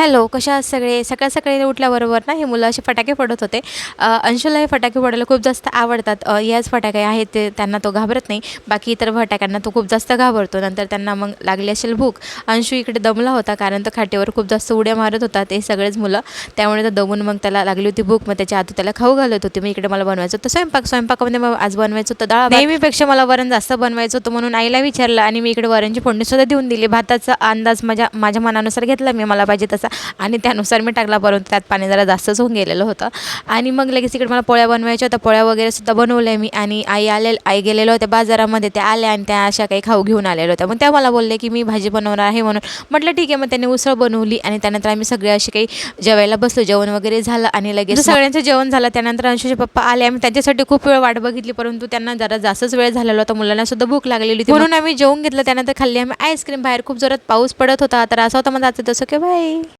Hello, कशा आहात सगळे? सकाळी उठल्याबरोबर ना हे मुलं असे फटाके फोडत होते. अंशूला हे फटाके फोडायला खूप जास्त आवडतात. याच फटाके आहेत ते त्यांना तो घाबरत नाही. बाकी इतर फटाक्यांना तो खूप जास्त घाबरतो. नंतर त्यांना मग लागली असेल भूक. अंशू इकडे दमला होता कारण तो खाटेवर खूप जास्त उड्या मारत होता ते सगळेच मुलं. त्यामुळे तो दमून मग त्याला लागली होती भूक. मग त्याच्या आतू त्याला खाऊ घालत होते. मग इकडे मला बनवायचं होतं स्वयंपाकामध्ये मग आज बनवायचं होतं डाळ. नेहमीपेक्षा मला वरण जास्त बनवायचं होतं म्हणून आईला विचारलं आणि मी इकडे वरणची फोडणीसुद्धा देऊन दिली. भाताचा अंदाज माझ्या मनानुसार घेतला मी, मला पाहिजे तसा, आणि त्यानुसार मी टाकला. परंतु त्यात पाणी जरा जास्तच होऊन गेलेलं होतं. आणि मग लगेच इकडे मला पोळ्या बनवायच्या होत्या. पोळ्या वगैरे सुद्धा बनवल्या मी. आणि आई गेलेल्या होत्या बाजारामध्ये. त्या आल्या आणि त्या अशा काही खाऊ घेऊन आलेल्या होत्या. मग त्या मला बोलले की मी भाजी बनवणार आहे म्हणून. म्हटलं ठीक आहे. मग त्यांनी उसळ बनवली आणि त्यानंतर आम्ही सगळे असे काही जेवायला बसलो. जेवण वगैरे झालं आणि लगेच सगळ्यांचं जेवण झालं. त्यानंतर अंशूचे पप्पा आले. आम्ही त्यांच्यासाठी खूप वेळ वाट बघितली, परंतु त्यांना जरा जास्तच वेळ झालेला होता. मुलांना सुद्धा भूक लागलेली होती म्हणून आम्ही जेवून घेतलं. त्यानंतर खाल्ली आम्ही आईस्क्रीम. बाहेर खूप जोरात पाऊस पडत होता. तर असा होता माझा आजचा दिवस. Okay, bye.